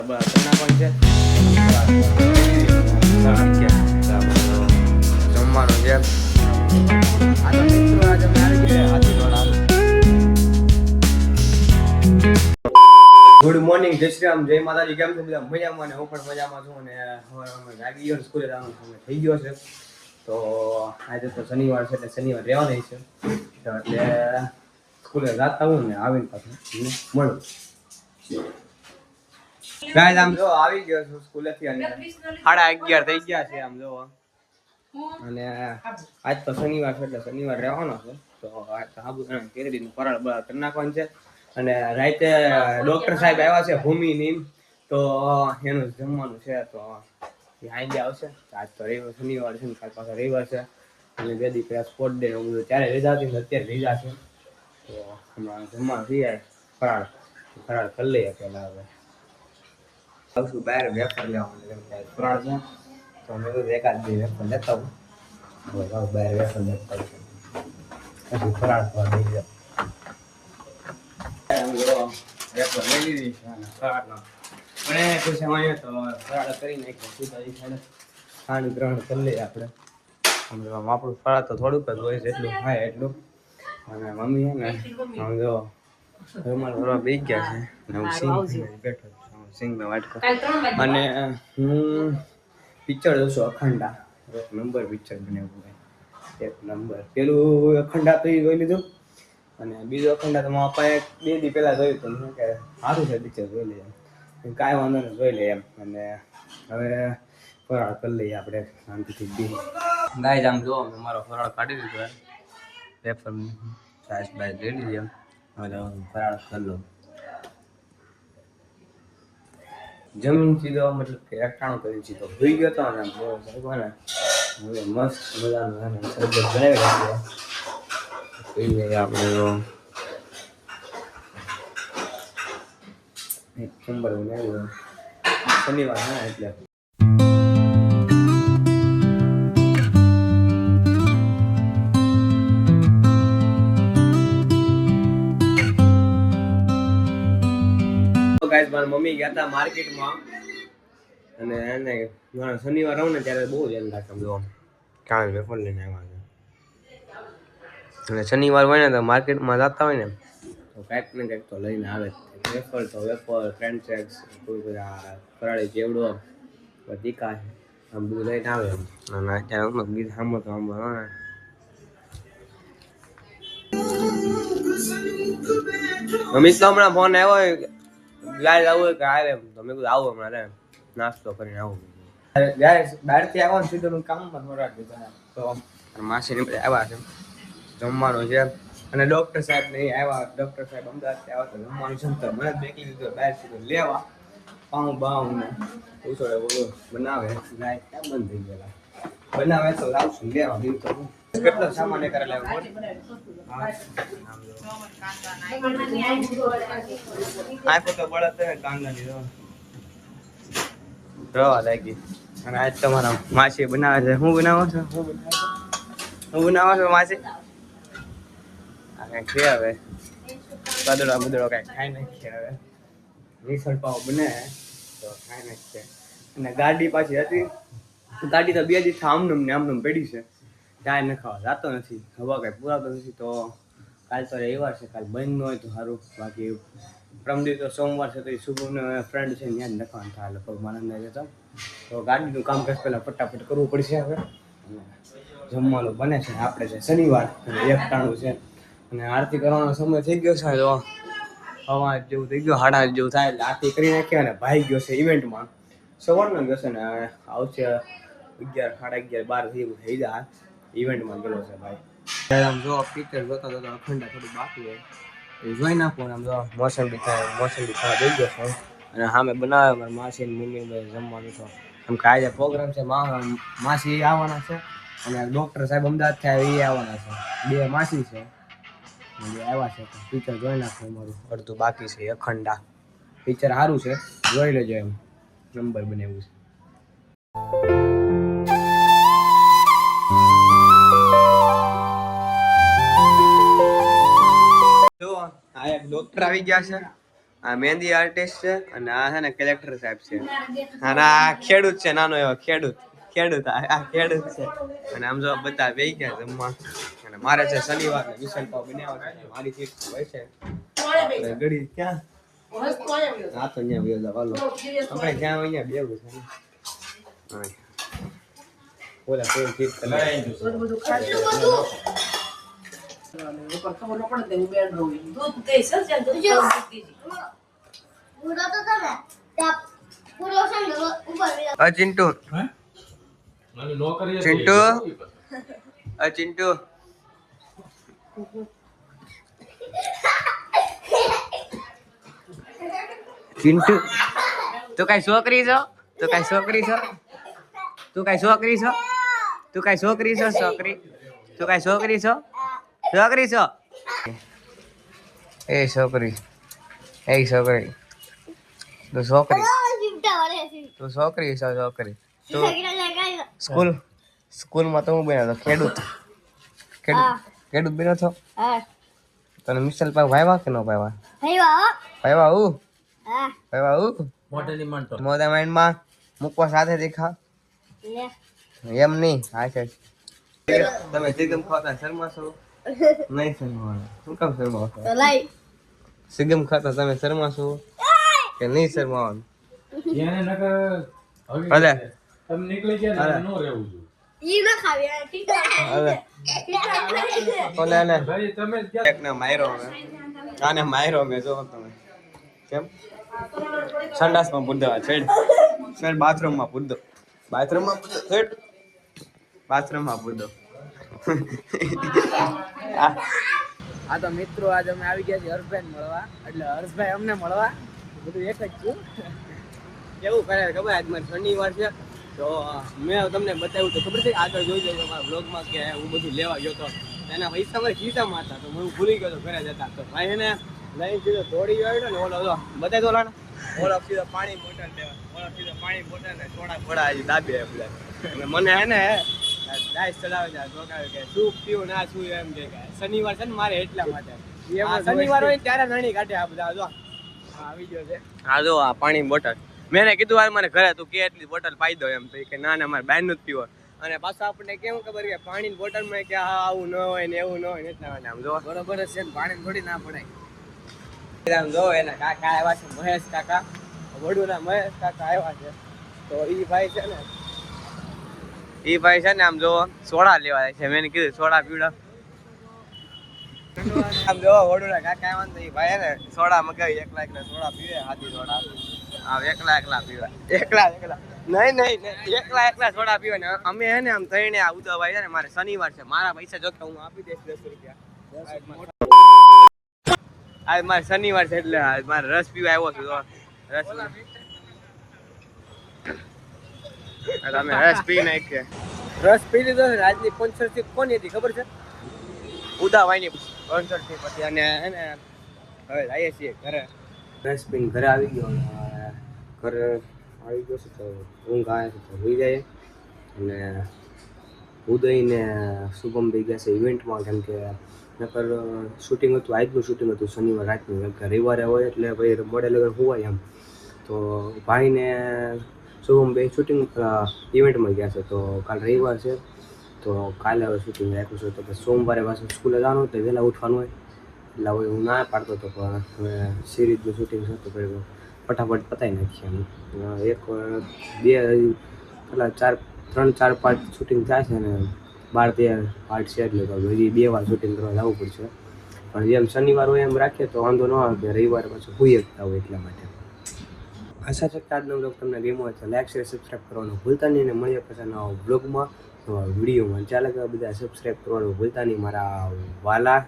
જમવાનું છે good morning જય શ્રી રામ જય માતાજી. કેમ છો બધા? મજામાં ને હું પણ મજામાં છું. અને લાગી ગયો સ્કૂલે જવાનો સમય થઈ ગયો છે. તો આજે તો શનિવાર છે એટલે શનિવાર રહેવાની છે એટલે સ્કૂલે જતા હું ને આવીને પાછું મળું. ગાઈસ આમ જો આવી ગયો છું સ્કૂલેથી અને 11:30 થઈ ગયા છે આમ જો. અને આજ તો શનિવાર છે એટલે શનિવાર રહેવાનો છે. તો આજ સાબુદાણા કેરીનું ફરાળ બરાળ કરી નાખવાનું છે. અને રાતે ડોક્ટર સાહેબ આવ્યા છે ભૂમિની, તો એનું જમવાનું છે. તો આજે આવશે. આજ તો રવિવાર શનિવાર છે ને કાલ પાછા રવિવાર છે અને બે દી પહેલા સ્પોર્ટ ડે એવું બધું ત્યારે રજા હતી ને અત્યારે રજા છે. તો હમણાં જમવાનું થઈ જાય ફરાળ કરી લઈએ પહેલા. હવે આવશું બહાર વેફર લેવાનું ફરાળ છે તો મેં કીધું એકાદ બે વેફર લેતા આવું. હવે બહાર વેફર લેતા આવું પછી ફરાળ થવા દઈ જાય. વેફર લઈ લીધી છે અને ફરાળનો અને પછી અહીંયા તો ફરાળ કરી નાખ્યો સીધા ખાંડ ગ્રહણ કરી લઈએ આપણે. આપણું ફરાળ તો થોડુંક જ હોય જેટલું ખાય એટલું. અને મમ્મી છે ને આમ જો રૂમાલ ભરવા બેસી ગયા છે અને હું સિંગ બેઠો છું સિંગનો વાટકો. અને હું પિક્ચર જોઉં છું અખંડા. એક નંબર પિક્ચર બનાવ્યું હોય, એક નંબર. પેલું અખંડા તો એ જોઈ લીધું અને બીજો અખંડા તો મારા પપ્પાએ 2 દી પહેલા જોયું હતું. શું કે સારું છે પિક્ચર, જોઈ લઈએ એમ. કાંઈ વાંધો નહીં, જોઈ લઈએ એમ. અને હવે ફરાળ કરી લઈએ આપણે શાંતિથી બી. ગાઈસ આમ જો મેં મારો ફરાળ કાઢી દીધો. પેપર સાઈઝ બાય લઈ લીધી એમ. હવે ફરાળ કરી લો. જમીન સીધો મતલબ કે એકટાણું કરી સીધો ભૂઈ ગયો હતો ને હવે મસ્ત મજાનું શરબત બનાવી રાખીએ. પી લઈએ આપણે એક નંબર બનાવ્યું શનિવાર હા એટલે. ગાઈસ મારા મમ્મી ગયા હતા માર્કેટમાં અને એને શનિવાર રહું ને ત્યારે બહુ ધ્યાન રાખે જો કાંઈ વેફર લઈને આવ્યા છે. અને શનિવાર હોય ને તો માર્કેટમાં જતા હોય ને તો કંઈક ને કંઈક તો લઈને આવે જ. વેફર તો વેફર, ફ્રેન્ડ સેક્સ, કોઈ બધા ફરાળી ચેવડો, તીખા આમ બધું લઈને આવે એમ. અને અત્યારે બીજું સાંભળો તો આમ મમ્મી તો હમણાં ફોન આવ્યો ગાય આવું કે આવે તો મેં કીધું આવું હમણાં નાસ્તો કરીને આવું. ગાય બહારથી આવ્યો ને સીધો કામમાં થોડા દીધા તો માસીને બધા આવ્યા છે જમવાનું છે. અને ડૉક્ટર સાહેબ ને આવ્યા. ડૉક્ટર સાહેબ અમદાવાદથી આવ્યા તો જમવાનું છે તો મને જ બેકી દીધું બહાર સીધો લેવા. પાઉં બાઉં ને ઉછળે બોલો બનાવે. ગાય ક્યાં બંધ થઈ ગયેલા બનાવે તો લાવશું લેવા. બીજું તો કેટલો સામાન કરેલા તો બળદ કાંદા ની રવા લાગી. અને આજ તમારા માસી બનાવે છે. શું બનાવો છો? હું બનાવો છો માસી? કઈ છે હવે કદડો બદડો કઈ ખાઈ નાખીએ. હવે મિસળ પાવ બને તો ખાઈ નાખીએ. અને ગાડી પાછી હતી. ગાડી તો 2 દિવસ આમનમ પડી છે. ચાય ન ખાવા જાતો નથી. હવા કઈ પુરાતો નથી. તો કાલ તો રવિવાર છે, કાલ બંધ ન હોય તો સારું. બાકી પ્રમદી તો સોમવાર છે તો એ શુભને ફ્રેન્ડ છે ત્યાં જ લખવાનું થાય લગભગ માનંદ જતા. તો ગાડીનું કામકાજ પહેલાં ફટાફટ કરવું પડશે. હવે જમવાનું બને છે આપણે છે શનિવાર અને એકટાણું છે અને આરતી કરવાનો સમય થઈ ગયો છે. તો હવા જેવું થઈ ગયો 8:30 જેવું થાય એટલે આરતી કરી નાખીએ. અને ભાઈ ગયો છે ઇવેન્ટમાં સવારનો ગયો છે ને આવશે 11, 11:30, 12 થઈ જાય. ઇવેન્ટમાં ગયેલો છે ભાઈ. આમ જો પિક્ચર જોતા જોતા અખંડા થોડું બાકી હોય એ જોઈ નાખો. આમ જો મોસંબી ખાવા દઈ ગયો છે. અને સામે બનાવે મારા માસી ને મમ્મી જમવાનું તો એમ કે આજે પ્રોગ્રામ છે. માસી આવવાના છે અને ડૉક્ટર સાહેબ અમદાવાદથી આવે એ આવવાના છે. 2 માસી છે આવ્યા છે. પિક્ચર જોઈ નાખો. અમારું અડધું બાકી છે અખંડા. પિક્ચર સારું છે, જોઈ લેજો એમ. નંબર બનાવ્યું છે. આ એક ડોક્ટર આવી ગયા છે આ મહેંદી આર્ટિસ્ટ છે અને આ છે ને કલેક્ટર સાહેબ છે અને આ ખેડૂત છે, નાનો એવો ખેડૂત આ ખેડૂત છે. અને આમ જો બધા બેસી ગયા જમવા અને મારે છે શનિવાર ને મિસલ પાવ બનાવવા છે. મારી ફિક્સ હોય છે ઘડી ક્યાં આ તો અહીંયા બેવ હાલો આપણે ક્યાં અહીંયા બેવું છે ને ઓલા કોઈ ફિક્સ બધું ખાઈ ઉપર ખબર ન પડે હું બેન રહું દૂધ કઈ સર દૂધ પૂરો તો તમે ત્યાં પૂરો સંગ ઉપર ચિંટુ ચિંટુ ચિંટુ ચિંટુ તું કઈ છોકરી છો? તું કઈ છોકરી છો? તું કઈ છોકરી છો? તું કઈ છોકરી છો? છોકરી તું કઈ છોકરી છો? છોકરી છો? એ છોકરી તું છોકરી તું છોકરી છો? છોકરી તું સ્કૂલમાં તો હું બન્યો હતો ખેડૂત બન્યો છો? તને મિસલ પાવ ભાઈવા કે નો ભાઈવા? ભાઈવા મોટા માઇન્ડમાં મૂકવા સાથે દેખા એમ નહીં. હા છે તમે સિગમ ખાતા શરમાશો નહીં? શરમાવાનું શું કામ શરમાવો? સિગમ ખાતા તમે શરમાશો કે નહીં શરમાવાનું? ભલે તમે નીકળી ગયા નો રહેવું આને માયરો મેં જો તમે કેમ સંડાસમાં પૂરદા છેડ બાથરૂમમાં પૂરદો આ તો મિત્રો આજ અમે આવી ગયા છીએ હર્ષભાઈ મળવા, એટલે હર્ષભાઈ અમને મળવા, બધું એક જ છું. કેવું કરે ખબર? આજ મારે શનિવાર છે તો મેં તમને બતાવ્યું તો ખબર છે આગળ જોઈ જજો મારા બ્લોગમાં કે હું બધું લેવા ગયો તો એના પૈસા મારે ખિસ્સામાં હતા તો હું ભૂલી ગયો તો ઘરે જતા. તો ભાઈ એને લઈને સીધો દોડી આવ્યો ને ઓલો બતાવી દો લાને ઓલો સીધો પાણી બોટલ લેવા ને થોડા થોડા હજી દાબે બધા અને મને હે ને ડાઈસ ચડાવે છે જોગાવે કે શું પીવું ના શું એમ કે શનિવાર છે ને મારે એટલા માટે શનિવાર હોય ત્યારે નાની કાઢે આ બધા જો આવી ગયો છે. હા જો આ પાણી બોટલ મેં કીધું આ મને ઘરે તું કે એટલી બોટલ પાઈ દો એમ તો કે ના મારે બહાર નું જ પીવો. અને પાછા આપણને કેવું ખબર કે પાણી બોટલમાં કે આવું ન હોય ને એવું ન હોય ને એટલા માટે આમ જો બરોબર જ છે, પાણી થોડી ના પડાય. આમ જો એના કાકા આવ્યા છે મહેશ કાકા, વડુના મહેશ કાકા આવ્યા છે. તો ઈ ભાઈ છે ને આમ જો સોડા લેવા જાય છે. મેં કીધું સોડા પીવડા આમ જો વડુના કાકા આવ્યા ને ઈ ભાઈ ને સોડા મગાવી એકલા સોડા પીવે હાથી સોડા એકલા પીવા એકલા નહીં એકલા સોડા પીવે ને અમે હે ને આમ થઈને આ ઉદાભાઈ છે ને મારે શનિવાર છે મારા પૈસા જો કે હું આપી દઈશ 10 રૂપિયા. આજ મારે શનિવાર છે એટલે મારે રસ પીવા આવ્યો છું. તમે રસ પી નાખીએ. રસ પી લીધો છે. આજની સ્પોન્સરશિપ કોની હતી ખબર છે? ઉદાભાઈની સ્પોન્સરશિપ હતી. અને એને હવે જઈએ છીએ ઘરે. રસ પીને ઘરે આવી ગયો છે તો ઊંઘ આવે છે તો હોઈ જાય. અને ઉદય ને શુભમ થઈ ગયા છે ઇવેન્ટમાં, કેમ કે નકર શૂટિંગ હતું, આજનું શૂટિંગ હતું શનિવાર રાતનું, કેમ કે રવિવારે હોય એટલે ભાઈ મોડે લગન હોવાય એમ. તો ભાઈને શુભમ બે શૂટિંગ ઇવેન્ટમાં ગયા છે. તો કાલ રવિવાર છે તો કાલે હવે શૂટિંગ રાખ્યું છે. તો પછી સોમવારે પાછું સ્કૂલે જવાનું તો વહેલા ઉઠવાનું હોય એટલે હવે હું ના પાડતો હતો, પણ હવે સિરીઝનું શૂટિંગ છે તો ભાઈ ફટાફટ પતાવી નાખીએ એમ. એક બે કેટલા 3-4 પાર્ટ શૂટિંગ થાય છે ને 12-13 પાર્ટ છે એટલે તો હજી 2 વાર શૂટિંગ કરવા જવું પડશે. પણ જેમ શનિવાર હોય એમ રાખીએ તો વાંધો ન આવે કે રવિવારે પાછું ભૂઈ શકતા હોય એટલા માટે. આશા છે કે આજનો બ્લોગ તમને ગમ્યો હોય તો લાઈક શેર સબસ્ક્રાઈબ કરવાનું ભૂલતા નહીં. અને મળીએ પછી નવા બ્લોગમાં નવા વિડીયોમાં. ચાલે કે બધા સબસ્ક્રાઈબ કરવાનું ભૂલતા નહીં મારા વાલા